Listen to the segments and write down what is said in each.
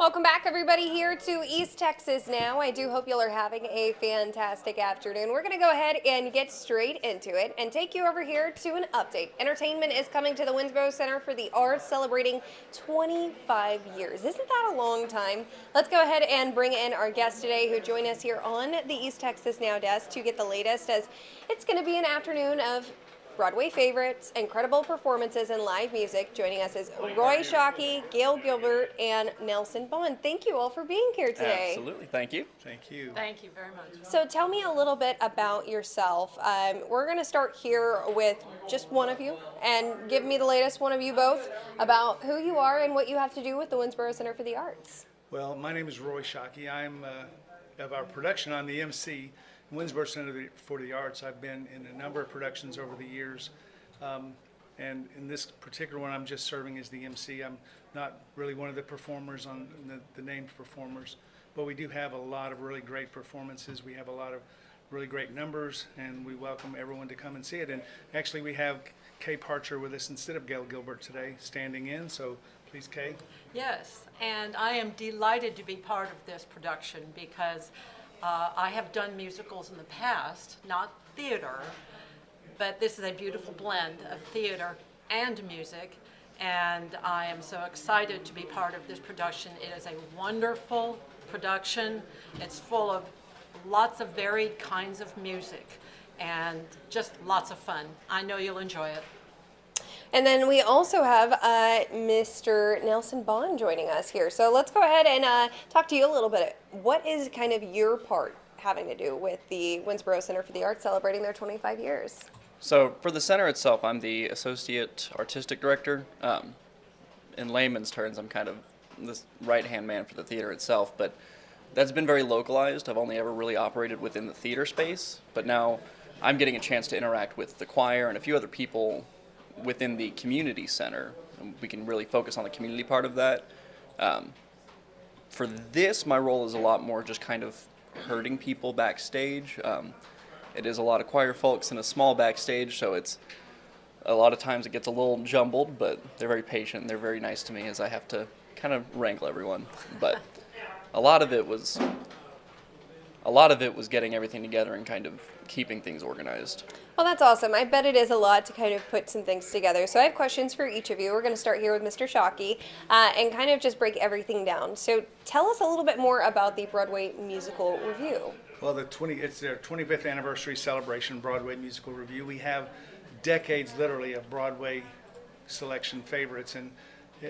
Welcome back, everybody, here to East Texas now. I do hope you all are having a fantastic afternoon. We're going to go ahead and get straight into it and take you over here to an update. Entertainment is coming to the Winnsboro Center for the Arts, celebrating 25 years. Isn't that a long time? Let's go ahead and bring in our guests today who join us here on the East Texas Now desk to get the latest, as it's going to be an afternoon of Broadway favorites, incredible performances, and live music. Joining us is Roy Shockey, Gail Gilbert, and Nelson Bond. Thank you all for being here today. Absolutely. Thank you. Thank you. Thank you very much. So tell me a little bit about yourself. We're going to start here with just one of you, and give me the latest, one of you both, about who you are and what you have to do with the Winnsboro Center for the Arts. Well, my name is Roy Shockey. I'm of our production on the MC. Winnsboro Center for the Arts. I've been in a number of productions over the years, and in this particular one I'm just serving as the MC. I'm not really one of the performers, on the named performers, but we do have a lot of really great performances. We have a lot of really great numbers, and we welcome everyone to come and see it. And actually we have Kay Parcher with us instead of Gail Gilbert today, standing in, so please, Kay. Yes, and I am delighted to be part of this production because I have done musicals in the past, not theater, but this is a beautiful blend of theater and music, and I am so excited to be part of this production. It is a wonderful production. It's full of lots of varied kinds of music and just lots of fun. I know you'll enjoy it. And then we also have Mr. Nelson Bond joining us here. So let's go ahead and talk to you a little bit. What is kind of your part having to do with the Winnsboro Center for the Arts celebrating their 25 years? So for the center itself, I'm the Associate Artistic Director. In layman's terms, I'm kind of this right-hand man for the theater itself, but that's been very localized. I've only ever really operated within the theater space, but now I'm getting a chance to interact with the choir and a few other people within the community center. We can really focus on the community part of that. For this, my role is a lot more just kind of herding people backstage. It is a lot of choir folks in a small backstage, so it's a lot of times it gets a little jumbled, but they're very patient. They're very nice to me as I have to kind of wrangle everyone. But a lot of it was getting everything together and kind of keeping things organized. Well, that's awesome. I bet it is a lot to kind of put some things together. So I have questions for each of you. We're going to start here with Mr. Shockey and kind of just break everything down. So tell us a little bit more about the Broadway Musical Revue. Well, it's their 25th anniversary celebration, Broadway Musical Revue. We have decades, literally, of Broadway selection favorites, and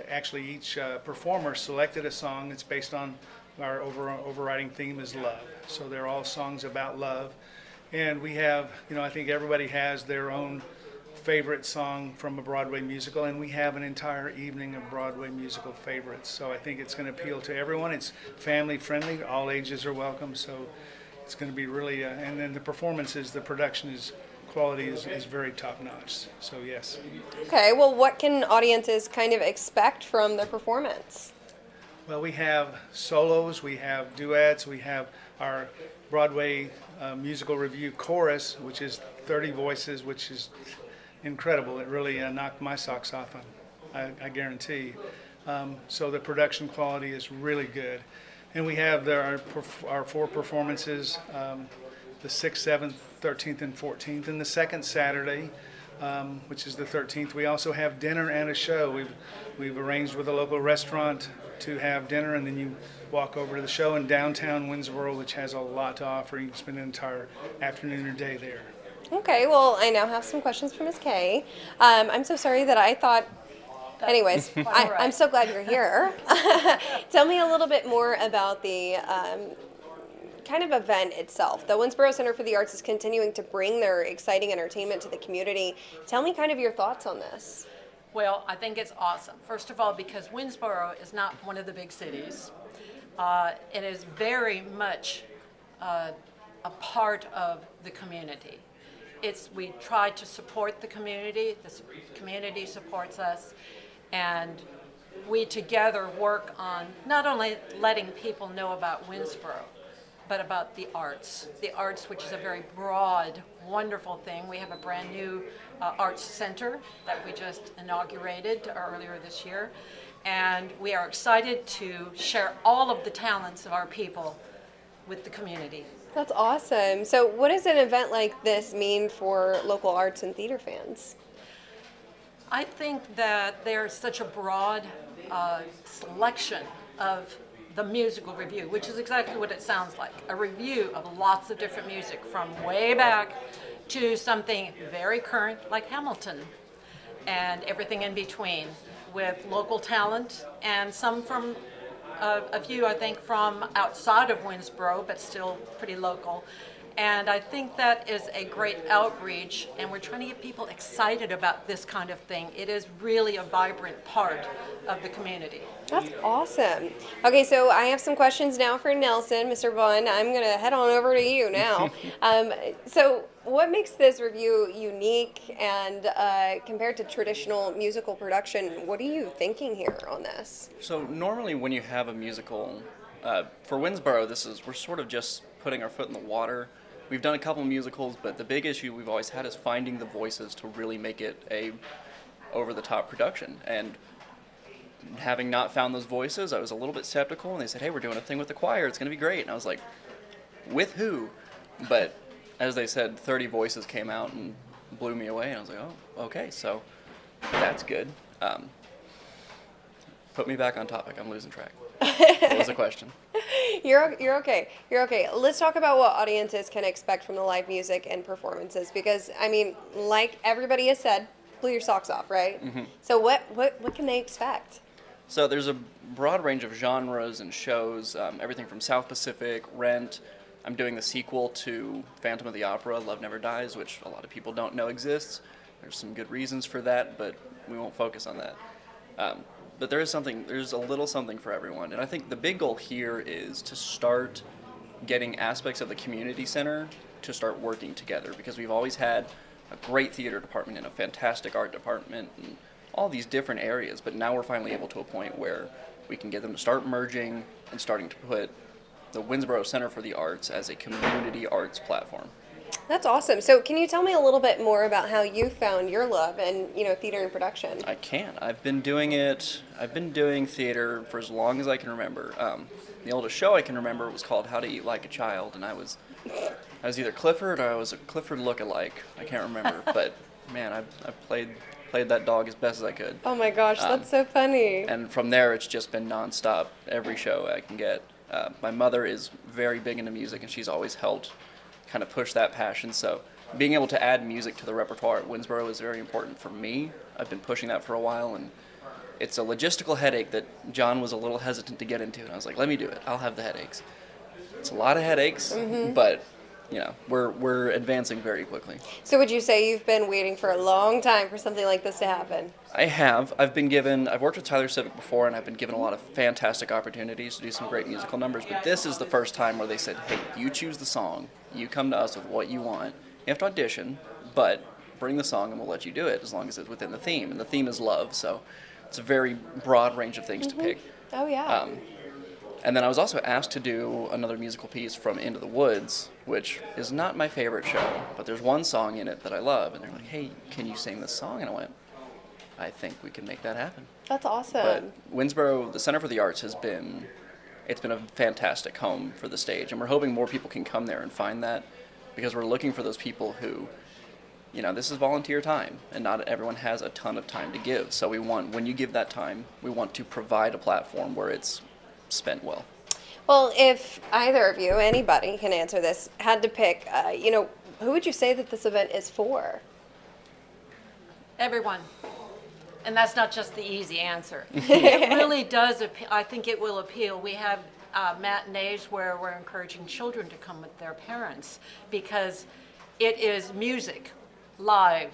actually each performer selected a song. It's based on our overriding theme is love. So they're all songs about love. And we have, I think everybody has their own favorite song from a Broadway musical, and we have an entire evening of Broadway musical favorites. So I think it's going to appeal to everyone. It's family friendly, all ages are welcome, so it's going to be really, and then the performances, the production quality is very top notch, so yes. Okay, well, what can audiences kind of expect from the performance? Well, we have solos, we have duets, we have our Broadway musical revue chorus, which is 30 voices, which is incredible. It really knocked my socks off, I guarantee. So the production quality is really good. And we have our four performances, the 6th, 7th, 13th, and 14th. And the second Saturday, which is the 13th, we also have dinner and a show. We've arranged with a local restaurant to have dinner, and then you walk over to the show in downtown Winnsboro, which has a lot to offer. You can spend an entire afternoon or day there. Okay, well, I now have some questions for Ms. Kay. I'm so sorry that I thought, anyways, I'm so glad you're here. Tell me a little bit more about the kind of event itself. The Winnsboro Center for the Arts is continuing to bring their exciting entertainment to the community. Tell me kind of your thoughts on this. Well, I think it's awesome. First of all, because Winnsboro is not one of the big cities. It is very much a part of the community. We try to support the community community supports us, and we together work on not only letting people know about Winnsboro, but about the arts, which is a very broad, wonderful thing. We have a brand new arts center that we just inaugurated earlier this year, and we are excited to share all of the talents of our people with the community. That's awesome. So what does an event like this mean for local arts and theater fans? I think that there's such a broad selection of the musical review, which is exactly what it sounds like, a review of lots of different music from way back to something very current like Hamilton and everything in between, with local talent and some from a few, I think, from outside of Winnsboro, but still pretty local. And I think that is a great outreach, and we're trying to get people excited about this kind of thing. It is really a vibrant part of the community. That's awesome. Okay, so I have some questions now for Nelson. Mr. Vaughn, I'm going to head on over to you now. So what makes this review unique, and compared to traditional musical production, what are you thinking here on this? So normally when you have a musical, for Winnsboro, we're sort of just putting our foot in the water. We've done a couple musicals, but the big issue we've always had is finding the voices to really make it a over-the-top production. And having not found those voices, I was a little bit skeptical, and they said, hey, we're doing a thing with the choir, it's going to be great. And I was like, with who? But as they said, 30 voices came out and blew me away, and I was like, oh, okay, so that's good. Put me back on topic, I'm losing track. What was the question? You're okay. You're okay. Let's talk about what audiences can expect from the live music and performances, because, I mean, like everybody has said, blew your socks off, right? Mm-hmm. So what can they expect? So there's a broad range of genres and shows, everything from South Pacific, Rent. I'm doing the sequel to Phantom of the Opera, Love Never Dies, which a lot of people don't know exists. There's some good reasons for that, but we won't focus on that. But there's a little something for everyone. And I think the big goal here is to start getting aspects of the community center to start working together, because we've always had a great theater department and a fantastic art department and all these different areas, but now we're finally able to a point where we can get them to start merging and starting to put the Winnsboro Center for the Arts as a community arts platform. That's awesome. So can you tell me a little bit more about how you found your love in, theater and production? I can. I've been doing theater for as long as I can remember. The oldest show I can remember was called How to Eat Like a Child, and I was either Clifford or I was a Clifford look-alike. I can't remember, but man, I played that dog as best as I could. Oh my gosh, that's so funny. And from there, it's just been nonstop, every show I can get. My mother is very big into music, and she's always helped kind of push that passion. So being able to add music to the repertoire at Winnsboro is very important for me. I've been pushing that for a while, and it's a logistical headache that John was a little hesitant to get into. And I was like, let me do it. I'll have the headaches. It's a lot of headaches, but we're advancing very quickly. So would you say you've been waiting for a long time for something like this to happen? I have. I've worked with Tyler Civic before, and I've been given a lot of fantastic opportunities to do some great musical numbers, but this is the first time where they said, hey, you choose the song, you come to us with what you want. You have to audition, but bring the song and we'll let you do it as long as it's within the theme, and the theme is love, so it's a very broad range of things to pick. Oh, yeah. And then I was also asked to do another musical piece from Into the Woods, which is not my favorite show, but there's one song in it that I love, and they're like, hey, can you sing this song? And I went, I think we can make that happen. That's awesome. But Winnsboro, the Center for the Arts, it's been a fantastic home for the stage, and we're hoping more people can come there and find that, because we're looking for those people who, this is volunteer time, and not everyone has a ton of time to give. So when you give that time, we want to provide a platform where it's spent well. Well, if either of you, anybody can answer this, had to pick, who would you say that this event is for? Everyone. And that's not just the easy answer. It really does, I think it will appeal. We have matinees where we're encouraging children to come with their parents, because it is music, live,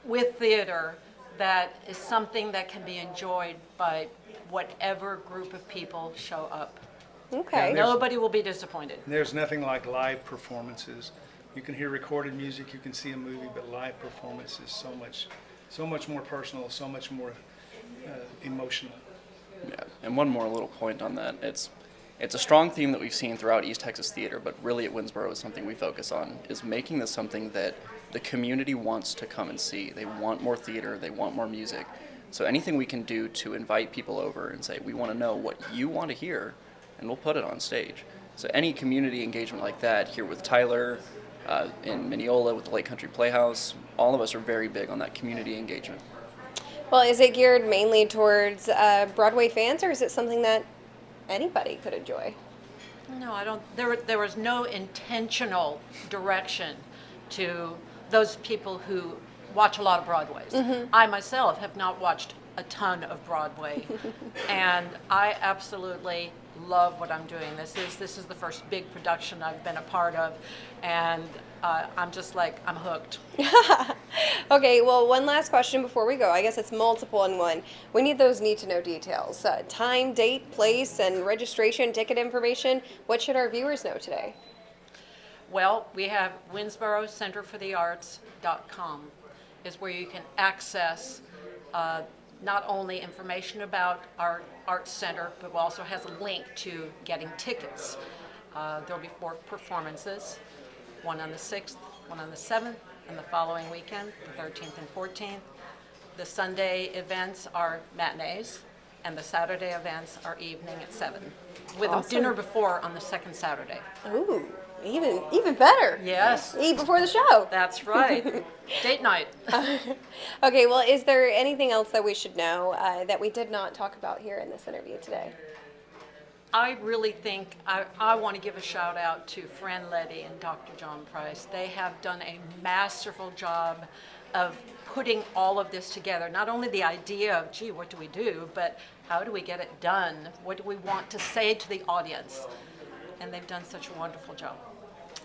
with theater, that is something that can be enjoyed by whatever group of people show up. Okay. Nobody will be disappointed. There's nothing like live performances. You can hear recorded music, you can see a movie, but live performance is so much more personal, so much more emotional. Yeah, and one more little point on that. It's a strong theme that we've seen throughout East Texas theater, but really at Winnsboro is something we focus on, is making this something that the community wants to come and see. They want more theater, they want more music, So anything we can do to invite people over and say, we want to know what you want to hear, and we'll put it on stage. So any community engagement like that, here with Tyler, in Mineola with the Lake Country Playhouse, all of us are very big on that community engagement. Well, is it geared mainly towards Broadway fans, or is it something that anybody could enjoy? No, I don't. There was no intentional direction to those people who watch a lot of Broadways. I myself have not watched a ton of Broadway, and I absolutely love what I'm doing. This is the first big production I've been a part of, and I'm just like, I'm hooked. Okay, well, one last question before we go. I guess it's multiple in one. We need those need-to-know details. Time, date, place, and registration, ticket information. What should our viewers know today? Well, we have Winnsboro Center for the Arts.com is where you can access not only information about our arts center, but also has a link to getting tickets. There'll be 4 performances, one on the 6th, one on the 7th, and the following weekend, the 13th and 14th. The Sunday events are matinees, and the Saturday events are evening at 7, with a dinner before on the 2nd Saturday. Ooh, even better. Yes. Eat before the show. That's right. Date night. Okay, well, is there anything else that we should know that we did not talk about here in this interview today? I really think I want to give a shout out to Fran Letty and Dr. John Price. They have done a masterful job of putting all of this together. Not only the idea of, gee, what do we do, but how do we get it done? What do we want to say to the audience? And they've done such a wonderful job.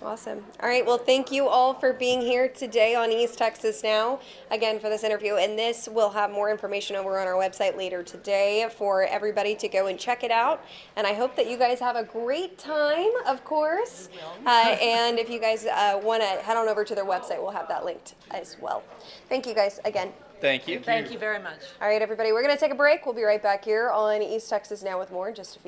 Awesome. All right. Well, thank you all for being here today on East Texas Now, again, for this interview. And this will have more information over on our website later today for everybody to go and check it out. And I hope that you guys have a great time, of course. And if you guys want to head on over to their website, we'll have that linked as well. Thank you guys again. Thank you. Thank you very much. All right, everybody. We're going to take a break. We'll be right back here on East Texas Now with more in just a few.